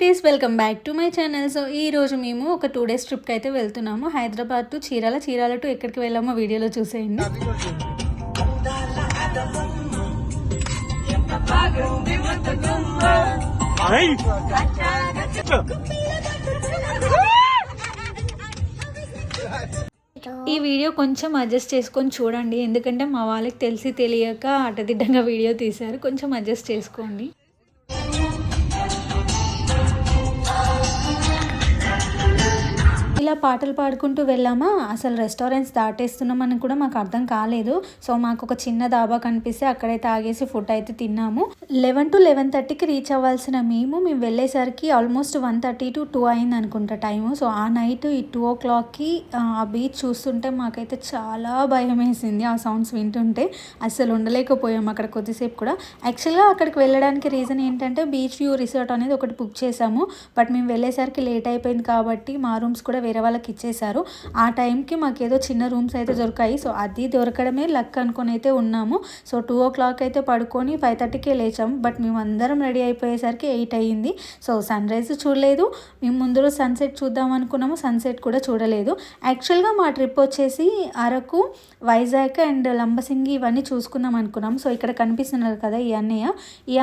Beauties welcome back to my channel. So ఈ రోజు మేము ఒక 2 days ట్రిప్కి అయితే వెళ్తున్నాము. హైదరాబాద్ టు చీరాల టు ఎక్కడికి వెళ్ళామో వీడియోలో చూసేయండి. ఈ వీడియో కొంచెం అడ్జస్ట్ చేసుకొని చూడండి, ఎందుకంటే మా వాళ్ళకి తెలిసి తెలియక అడ్డదిడ్డంగా వీడియో తీశారు. కొంచెం అడ్జస్ట్ చేసుకోండి. ఇలా పాటలు పాడుకుంటూ వెళ్ళామా, అసలు రెస్టారెంట్స్ దాటేస్తున్నామని కూడా మాకు అర్థం కాలేదు. సో మాకు ఒక చిన్న దాబా కనిపిస్తే అక్కడైతే ఆగేసి ఫుడ్ అయితే తిన్నాము. 11 to 11:30కి రీచ్ అవ్వాల్సిన మేము వెళ్ళేసరికి ఆల్మోస్ట్ 1:30 to 2 అయింది అనుకుంటా టైము. సో ఆ నైట్ ఈ 2 o'clockకి ఆ బీచ్ చూస్తుంటే మాకైతే చాలా భయం వేసింది. ఆ సౌండ్స్ వింటుంటే అసలు ఉండలేకపోయాము అక్కడ కొద్దిసేపు కూడా. యాక్చువల్గా అక్కడికి వెళ్ళడానికి రీజన్ ఏంటంటే బీచ్ వ్యూ రిసార్ట్ అనేది ఒకటి బుక్ చేసాము. బట్ మేము వెళ్ళేసరికి లేట్ అయిపోయింది కాబట్టి మా రూమ్స్ కూడా వేరే వాళ్ళకి ఇచ్చేసారు. ఆ టైంకి మాకేదో చిన్న రూమ్స్ అయితే దొరికాయి. సో అది దొరకడమే లక్ అనుకొని అయితే ఉన్నాము. సో 2 o'clock అయితే పడుకొని 5:30కే లేచాము. బట్ మేము అందరం రెడీ అయిపోయేసరికి 8 అయ్యింది. సో సన్ రైజ్ చూడలేదు. మేము ముందు సన్సెట్ చూద్దాం అనుకున్నాము, సన్సెట్ కూడా చూడలేదు. యాక్చువల్గా మా ట్రిప్ వచ్చేసి అరకు, వైజాగ్ అండ్ లంబసింగి ఇవన్నీ చూసుకుందాం అనుకున్నాము. సో ఇక్కడ కనిపిస్తున్నారు కదా ఈ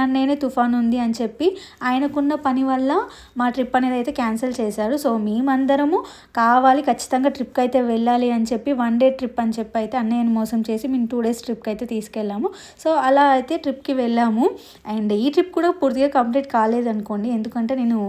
అన్నయ్యనే తుఫాన్ ఉంది అని చెప్పి ఆయనకున్న పని వల్ల మా ట్రిప్ అనేది అయితే క్యాన్సిల్ చేశారు. సో మేమందరము కావాలి ఖచ్చితంగా ట్రిప్కి అయితే వెళ్ళాలి అని చెప్పి 1 day ట్రిప్ అని చెప్పి అయితే అన్నయ్యని మోసం చేసి మేము 2 days ట్రిప్కి అయితే తీసుకెళ్ళాము. సో అలా అయితే ట్రిప్కి వెళ్ళాము. అండ్ ఈ ట్రిప్ కూడా పూర్తిగా కంప్లీట్ కాలేదనుకోండి, ఎందుకంటే నేను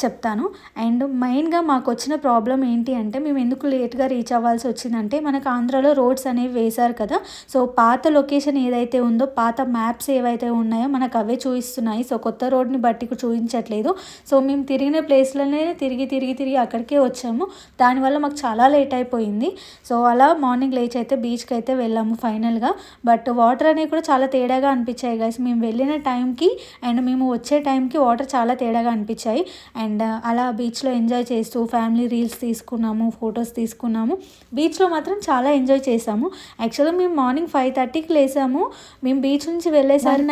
చెప్తాను. అండ్ మెయిన్గా మాకు వచ్చిన ప్రాబ్లం ఏంటి అంటే మేము ఎందుకు లేట్గా రీచ్ అవ్వాల్సి వచ్చిందంటే మనకు ఆంధ్రాలో రోడ్స్ అనేవి వేశారు కదా. సో పాత లొకేషన్ ఏదైతే ఉందో, పాత మ్యాప్స్ ఏవైతే ఉన్నాయో మనకు అవే చూపిస్తున్నాయి. సో కొత్త రోడ్ని బట్టి చూపించట్లేదు. సో మేము తిరిగిన ప్లేస్లోనే తిరిగి అక్కడికే వచ్చాము. దానివల్ల మాకు చాలా లేట్ అయిపోయింది. సో అలా మార్నింగ్ లేచి అయితే బీచ్కి అయితే వెళ్ళాము ఫైనల్గా. బట్ వాటర్ అనేవి కూడా చాలా తేడాగా అనిపించాయి గైస్. మేము వెళ్ళిన టైంకి అండ్ మేము వచ్చే టైంకి వాటర్ చాలా తేడాగా అనిపించాయి. అండ్ అలా బీచ్లో ఎంజాయ్ చేస్తూ ఫ్యామిలీ రీల్స్ తీసుకున్నాము, ఫొటోస్ తీసుకున్నాము. బీచ్లో మాత్రం చాలా ఎంజాయ్ చేసాము. యాక్చువల్గా మేము మార్నింగ్ 5:30కి లేసాము. మేము బీచ్ నుంచి వెళ్ళేసరి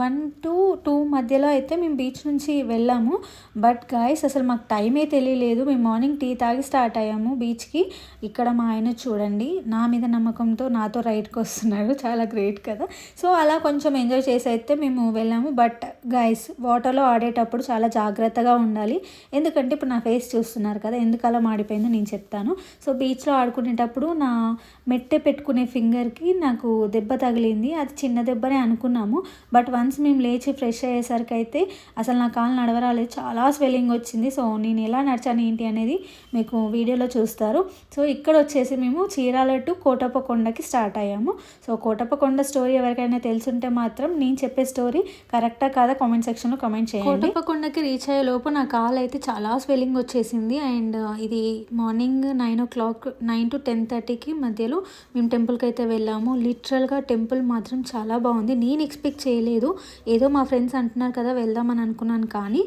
1 to 2 మధ్యలో అయితే మేము బీచ్ నుంచి వెళ్ళాము. బట్ గాయస్ అసలు మాకు టైమే తెలియలేదు. మేము మార్నింగ్ టీ తాగి స్టార్ట్ అయ్యాము బీచ్కి. ఇక్కడ మా ఆయన చూడండి, నా మీద నమ్మకంతో నాతో రైడ్కి వస్తున్నాడు. చాలా గ్రేట్ కదా. సో అలా కొంచెం ఎంజాయ్ చేసి అయితే మేము వెళ్ళాము. బట్ గాయస్ వాటర్లో ఆడేటప్పుడు చాలా జాగ్రత్తగా ఉండాలి. ఎందుకంటే ఇప్పుడు నా ఫేస్ చూస్తున్నారు కదా, ఎందుకు అలా మాడిపోయిందో నేను చెప్తాను. సో బీచ్లో ఆడుకునేటప్పుడు నా మెట్టె పెట్టుకునే ఫింగర్కి నాకు దెబ్బ తగిలింది. అది చిన్న దెబ్బనే అనుకున్నాము. బట్ వన్స్ మేము లేచి ఫ్రెష్ అయ్యేసరికి అయితే అసలు నా కాళ్ళు నడవరాలేదు, చాలా స్వెల్లింగ్ వచ్చింది. సో నేను ఎలా నడిచాను ఏంటి అనేది మీకు వీడియోలో చూస్తారు. సో ఇక్కడ వచ్చేసి మేము చీరాల టు కోటప్పకొండకి స్టార్ట్ అయ్యాము. సో కోటప్పకొండ స్టోరీ ఎవరికైనా తెలుసుంటే మాత్రం నేను చెప్పే స్టోరీ కరెక్టా కాదా కామెంట్ సెక్షన్లో కామెంట్ చేయండి. కోటప్పకొండకి రీచ్ అయ్యే లోపు నా కాలు అయితే చాలా స్వెల్లింగ్ వచ్చేసింది. అండ్ ఇది మార్నింగ్ 9 to 10:30కి మధ్యలో మేము టెంపుల్కి అయితే వెళ్ళాము. లిటరల్గా టెంపుల్ మాత్రం చాలా బాగుంది. నేను ఎక్స్పెక్ట్ చేయలేదు. ఏదో మా ఫ్రెండ్స్ అంటున్నారు కదా వెళ్దామని అనుకున్నాను, కానీ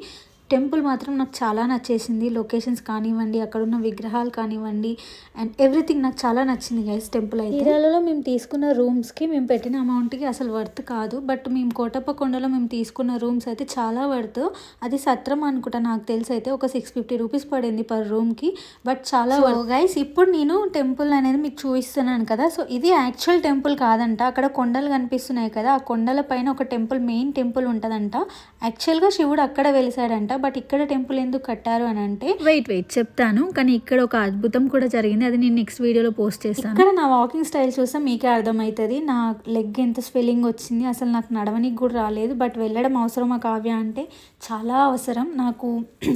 టెంపుల్ మాత్రం నాకు చాలా నచ్చేసింది. లొకేషన్స్ కానివ్వండి, అక్కడ ఉన్న విగ్రహాలు కానివ్వండి, అండ్ ఎవ్రీథింగ్ నాకు చాలా నచ్చింది గైస్ టెంపుల్ అయితే. చీరాలలో మేము తీసుకున్న రూమ్స్కి మేము పెట్టిన అమౌంట్కి అసలు వర్త్ కాదు. బట్ మేము కోటప్పకొండలో మేము తీసుకున్న రూమ్స్ అయితే చాలా వర్త్. అది సత్రం అనుకుంటా, నాకు తెలిసి అయితే ఒక 650 రూపీస్ పడింది పర్ రూమ్కి. బట్ చాలా గైస్ ఇప్పుడు నేను టెంపుల్ అనేది మీకు చూపిస్తున్నాను కదా. సో ఇది యాక్చువల్ టెంపుల్ కాదంట. అక్కడ కొండలు కనిపిస్తున్నాయి కదా, ఆ కొండల పైన ఒక టెంపుల్, మెయిన్ టెంపుల్ ఉంటుందంట. యాక్చువల్గా శివుడు అక్కడ వెలిసాడంట. బట్ ఇక్కడ టెంపుల్ ఎందుకు కట్టారు అని అంటే వెయిట్ చెప్తాను. కానీ ఇక్కడ ఒక అద్భుతం కూడా జరిగింది, అది నేను నెక్స్ట్ వీడియోలో పోస్ట్ చేస్తాను. ఇక్కడ నా వాకింగ్ స్టైల్ చూస్తే మీకే అర్థమవుతుంది. నా లెగ్ ఎంత స్వెల్లింగ్ వచ్చింది, అసలు నాకు నడవనికి కూడా రాలేదు. బట్ వెళ్ళడం అవసరమా కావ్య అంటే చాలా అవసరం. నాకు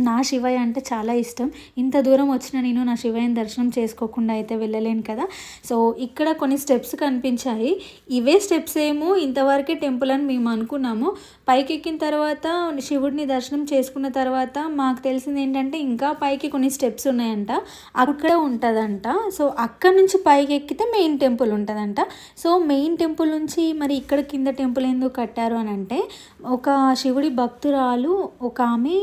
నా శివయ్య అంటే చాలా ఇష్టం. ఇంత దూరం వచ్చిన నేను నా శివయ్యని దర్శనం చేసుకోకుండా అయితే వెళ్ళలేను కదా. సో ఇక్కడ కొన్ని స్టెప్స్ కనిపించాయి. ఇవే స్టెప్స్ ఏమో ఇంతవరకే టెంపుల్ అని మేము అనుకున్నాము. పైకి ఎక్కిన తర్వాత శివుడిని దర్శనం చేసుకున్న తర్వాత మాకు తెలిసింది ఏంటంటే ఇంకా పైకి కొన్ని స్టెప్స్ ఉన్నాయంట, అక్కడ ఉంటుందంట. సో అక్కడ నుంచి పైకి ఎక్కితే మెయిన్ టెంపుల్ ఉంటుందంట. సో మెయిన్ టెంపుల్ నుంచి మరి ఇక్కడ కింద టెంపుల్ ఎందుకు కట్టారు అని అంటే ఒక శివుడి భక్తురాలు ఒక ఆమె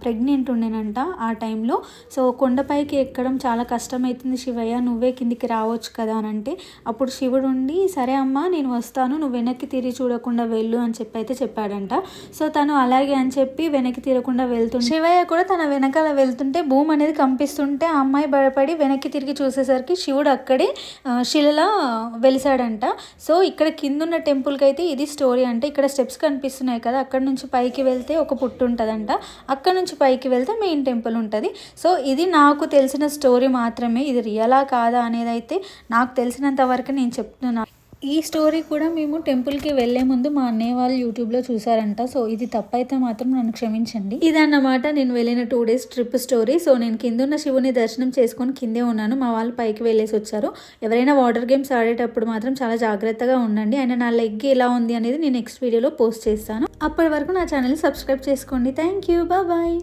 ప్రెగ్నెంట్ ఉండేనంట ఆ టైంలో. సో కొండపైకి ఎక్కడం చాలా కష్టమవుతుంది శివయ్య, నువ్వే కిందికి రావచ్చు కదా అని అంటే అప్పుడు శివుడు ఉండి సరే అమ్మ నేను వస్తాను, నువ్వు వెనక్కి తిరిగి చూడకుండా వెళ్ళు అని చెప్పి అయితే చెప్పాడంట. సో తను అలాగే అని చెప్పి వెనక్కి తిరగకుండా వెళ్తుంటే శివయ్య కూడా తన వెనకాల వెళ్తుంటే భూమి అనేది కంపిస్తుంటే ఆ అమ్మాయి భయపడి వెనక్కి తిరిగి చూసేసరికి శివుడు అక్కడే శిలలా వెలిసాడంట. సో ఇక్కడ కింద ఉన్న టెంపుల్కి అయితే ఇది స్టోరీ అంట. ఇక్కడ స్టెప్స్ కనిపిస్తున్నాయి కదా, అక్కడ నుంచి పైకి వెళ్తే ఒక పుట్టు ఉంటుందంట, అక్కడ నుంచి పైకి వెళ్తే మెయిన్ టెంపుల్ ఉంటుంది. సో ఇది నాకు తెలిసిన స్టోరీ మాత్రమే, ఇది రియలా కాదా అనేది అయితే నాకు తెలిసినంత వరకు నేను చెప్తున్నాను. ఈ స్టోరీ కూడా మేము టెంపుల్కి వెళ్ళే ముందు మా అన్నయ్య వాళ్ళు యూట్యూబ్లో చూసారంట. సో ఇది తప్పైతే మాత్రం నన్ను క్షమించండి. ఇదన్నమాట నేను వెళ్ళిన 2 days ట్రిప్ స్టోరీ. సో నేను కింద ఉన్న శివుని దర్శనం చేసుకొని కిందే ఉన్నాను, మా వాళ్ళు పైకి వెళ్ళేసి వచ్చారు. ఎవరైనా వాటర్ గేమ్స్ ఆడేటప్పుడు మాత్రం చాలా జాగ్రత్తగా ఉండండి. అండ్ నా లెగ్ ఎలా ఉంది అనేది నేను నెక్స్ట్ వీడియోలో పోస్ట్ చేస్తాను. అప్పటి వరకు నా ఛానల్ని సబ్స్క్రైబ్ చేసుకోండి. Thank you, bye.